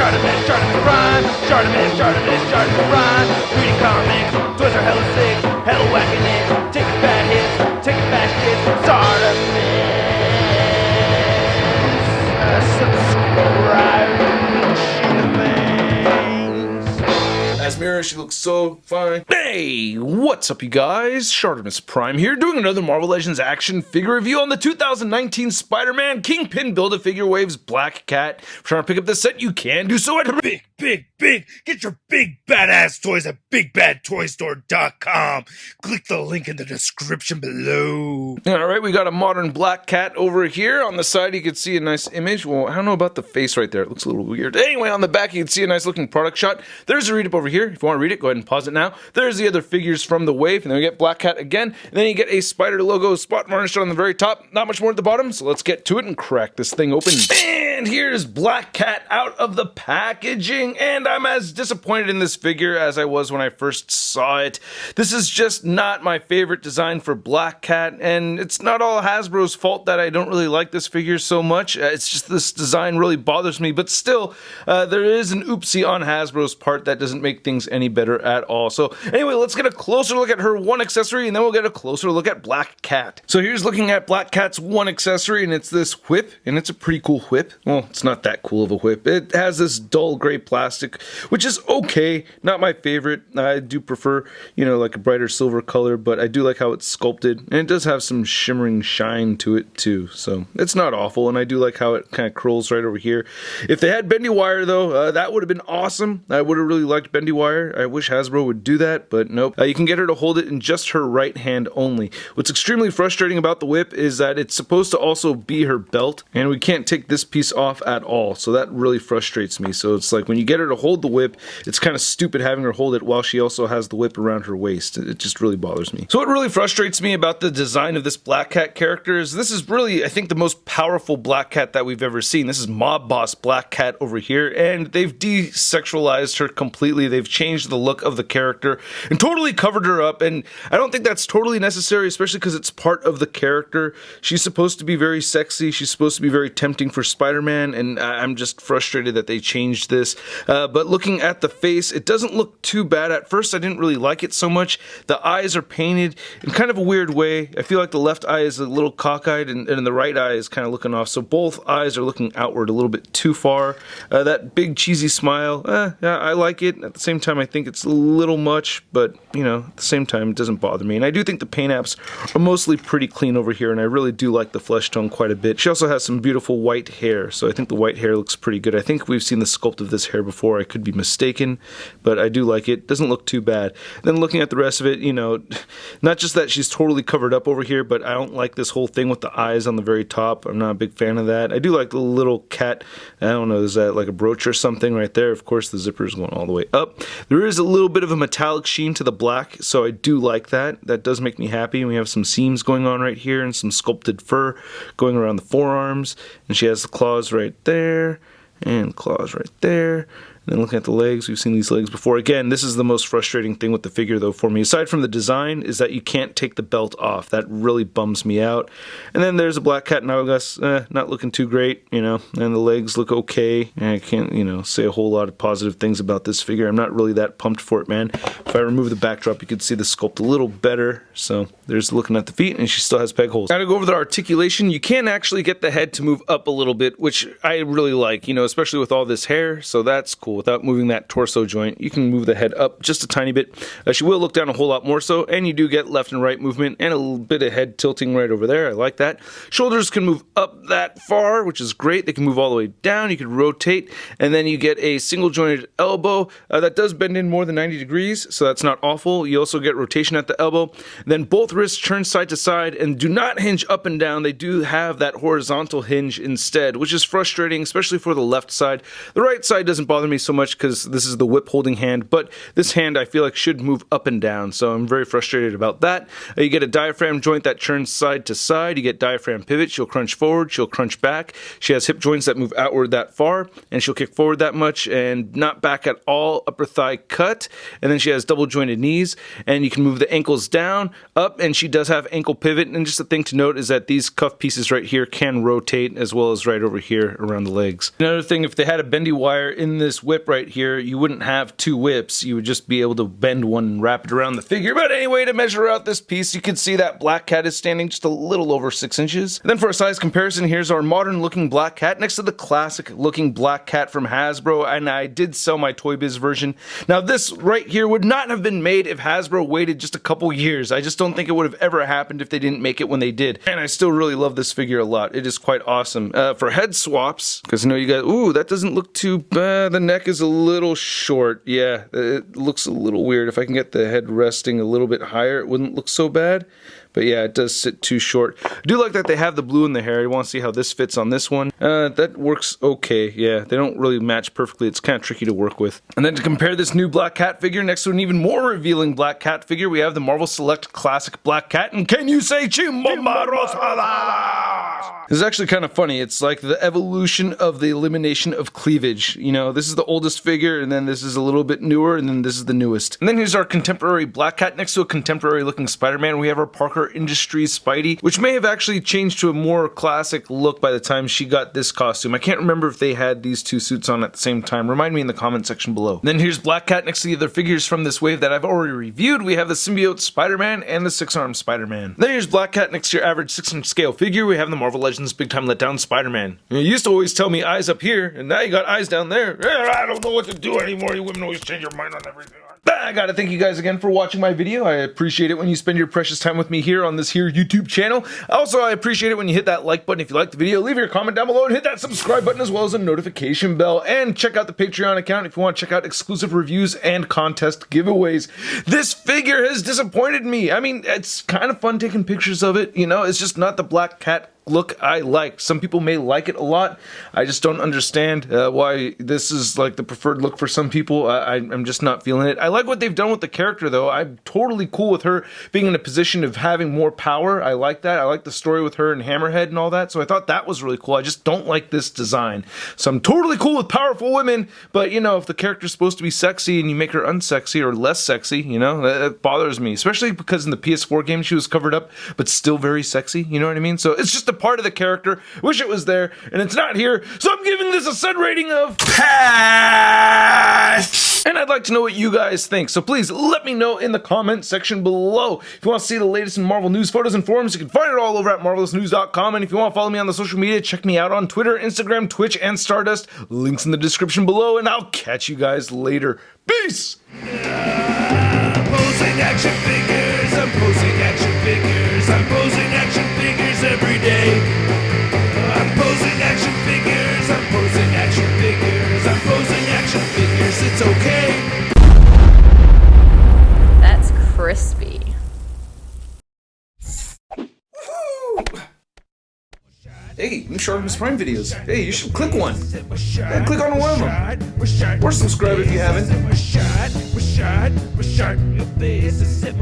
ShartimusPrime. Reading comics, toys are hella sick, hella whacking it. Taking bad hits, taking bad shit. Subscribe. As Mira, she looks so fine. Hey, what's up you guys? ShartimusPrime here, doing another Marvel Legends action figure review on the 2019 Spider-Man Kingpin Build-A-Figure Waves Black Cat. If you're trying to pick up this set, you can do so at Big. Get your big badass toys at BigBadToyStore.com. Click the link in the description below. Alright, we got a modern Black Cat over here. On the side, you can see a nice image. Well, I don't know about the face right there. It looks a little weird. Anyway, on the back, you can see a nice looking product shot. There's a read-up over here. If you want to read it, go ahead and pause it now. There's the other figures from the wave. And then we get Black Cat again. And then you get a spider logo spot varnished on the very top. Not much more at the bottom. So let's get to it and crack this thing open. And here's Black Cat out of the packaging. And I'm as disappointed in this figure as I was when I first saw it. This is just not my favorite design for Black Cat, and it's not all Hasbro's fault that I don't really like this figure so much. It's just this design really bothers me, but still, there is an oopsie on Hasbro's part that doesn't make things any better at all. So anyway, let's get a closer look at her one accessory, and then we'll get a closer look at Black Cat. So here's looking at Black Cat's one accessory, and it's this whip, and it's a pretty cool whip. Well, it's not that cool of a whip. It has this dull gray plastic, which is okay, not my favorite. I do prefer, you know, like a brighter silver color, but I do like how it's sculpted, and it does have some shimmering shine to it too, so it's not awful, and I do like how it kind of curls right over here. If they had bendy wire though, that would have been awesome. I would have really liked bendy wire. I wish Hasbro would do that, but nope. You can get her to hold it in just her right hand only. What's extremely frustrating about the whip is that it's supposed to also be her belt, and we can't take this piece off at all, so that really frustrates me. So it's like when you get her to hold the whip, it's kind of stupid having her hold it while she also has the whip around her waist. It just really bothers me. So what really frustrates me about the design of this Black Cat character is this is really, I think, the most powerful Black Cat that we've ever seen. This is Mob Boss Black Cat over here, and they've desexualized her completely. They've changed the look of the character and totally covered her up, and I don't think that's totally necessary, especially because it's part of the character. She's supposed to be very sexy. She's supposed to be very tempting for Spider-Man, and I'm just frustrated that they changed this. But looking at the face, it doesn't look too bad. At first, I didn't really like it so much. The eyes are painted in kind of a weird way. I feel like the left eye is a little cockeyed, and the right eye is kind of looking off. So both eyes are looking outward a little bit too far. That big cheesy smile, yeah, I like it. At the same time, I think it's a little much, but you know, at the same time, it doesn't bother me. And I do think the paint apps are mostly pretty clean over here, and I really do like the flesh tone quite a bit. She also has some beautiful white hair, so I think the white hair looks pretty good. I think we've seen the sculpt of this hair before. I could be mistaken, but I do like it. Doesn't look too bad. Then looking at the rest of it, you know, not just that she's totally covered up over here, but I don't like this whole thing with the eyes on the very top. I'm not a big fan of that. I do like the little cat, I don't know, is that like a brooch or something right there? Of course, the zipper is going all the way up. There is a little bit of a metallic sheen to the black, so I do like that. That does make me happy. And we have some seams going on right here and some sculpted fur going around the forearms. And she has the claws right there and claws right there. And then looking at the legs, we've seen these legs before. Again, this is the most frustrating thing with the figure though for me, aside from the design, is that you can't take the belt off. That really bums me out. And then there's a Black Cat Hourglass, not looking too great, you know, and the legs look okay. And I can't, you know, say a whole lot of positive things about this figure. I'm not really that pumped for it, man. If I remove the backdrop, you can see the sculpt a little better. So there's looking at the feet, and she still has peg holes. Now to go over the articulation, you can actually get the head to move up a little bit, which I really like, you know, especially with all this hair, so that's cool. Without moving that torso joint, you can move the head up just a tiny bit. She will look down a whole lot more so, and you do get left and right movement and a little bit of head tilting right over there. I like that. Shoulders can move up that far, which is great. They can move all the way down. You can rotate, and then you get a single jointed elbow that does bend in more than 90 degrees, so that's not awful. You also get rotation at the elbow. Then both wrists turn side to side and do not hinge up and down. They do have that horizontal hinge instead, which is frustrating, especially for the left side. The right side doesn't bother me so much because this is the whip holding hand, but this hand I feel like should move up and down, so I'm very frustrated about that. You get a diaphragm joint that turns side to side. You get diaphragm pivot. She'll crunch forward, she'll crunch back. She has hip joints that move outward that far, and she'll kick forward that much and not back at all. Upper thigh cut, and then she has double jointed knees, and you can move the ankles down, up, and she does have ankle pivot. And just a thing to note is that these cuff pieces right here can rotate, as well as right over here around the legs. Another thing, if they had a bendy wire in this whip right here, you wouldn't have two whips. You would just be able to bend one and wrap it around the figure. But anyway, to measure out this piece, you can see that black cat is standing just a little over 6 inches. And then for a size comparison, here's our modern looking black cat next to the classic looking black cat from Hasbro, and I did sell my Toy Biz version. Now this right here would not have been made if Hasbro waited just a couple years. I just don't think it would have ever happened if they didn't make it when they did. And I still really love this figure a lot. It is quite awesome. For head swaps, because I know you guys, ooh, that doesn't look too bad. The neck is a little short. Yeah, it looks a little weird. If I can get the head resting a little bit higher, it wouldn't look so bad. But yeah, it does sit too short. I do like that they have the blue in the hair. I want to see how this fits on this one. That works okay. Yeah, they don't really match perfectly. It's kind of tricky to work with. And then to compare this new black cat figure next to an even more revealing black cat figure, we have the Marvel Select Classic Black Cat. And can you say Chimbomarosalas? This is actually kind of funny. It's like the evolution of the elimination of cleavage. You know, this is the oldest figure, and then this is a little bit newer, and then this is the newest. And then here's our contemporary black cat next to a contemporary looking Spider-Man. We have our Parker Industries Spidey, which may have actually changed to a more classic look by the time she got this costume. I can't remember if they had these two suits on at the same time. Remind me in the comment section below. And then here's Black Cat next to the other figures from this wave that I've already reviewed. We have the Symbiote Spider-Man and the 6-armed Spider-Man. Then here's Black Cat next to your average 6-inch scale figure. We have the Marvel Legends Big Time Letdown Spider-Man. You used to always tell me eyes up here, and now you got eyes down there. I don't know what to do anymore. You women always change your mind on everything. I gotta thank you guys again for watching my video. I appreciate it when you spend your precious time with me here on this here YouTube channel. Also, I appreciate it when you hit that like button if you like the video. Leave your comment down below and hit that subscribe button as well as a notification bell. And check out the Patreon account if you want to check out exclusive reviews and contest giveaways. This figure has disappointed me. I mean, it's kind of fun taking pictures of it, you know? It's just not the black cat look I like. Some people may like it a lot. I just don't understand why this is like the preferred look for some people. I'm just not feeling it. I like what they've done with the character though. I'm totally cool with her being in a position of having more power. I like that. I like the story with her and Hammerhead and all that, so I thought that was really cool. I just don't like this design. So I'm totally cool with powerful women, but you know, if the character's supposed to be sexy and you make her unsexy or less sexy, you know, that bothers me, especially because in the PS4 game she was covered up but still very sexy, you know what I mean? So it's just a part of the character. Wish it was there, and it's not here, so I'm giving this a set rating of pass. And I'd like to know what you guys think, so please let me know in the comment section below. If you want to see the latest in Marvel news, photos, and forums, you can find it all over at marvelousnews.com. And if you want to follow me on the social media, check me out on Twitter, Instagram, Twitch, and Stardust. Links in the description below, and I'll catch you guys later. Peace! I'm posing action figures, I'm posing action figures, I'm posing action figures every day. I'm posing action figures, I'm posing action figures, I'm posing action figures, it's okay. That's crispy. Hey, new ShartimusPrime videos. Hey, you should click one. Yeah, click on one of them. Or subscribe if you haven't. Your face, I said,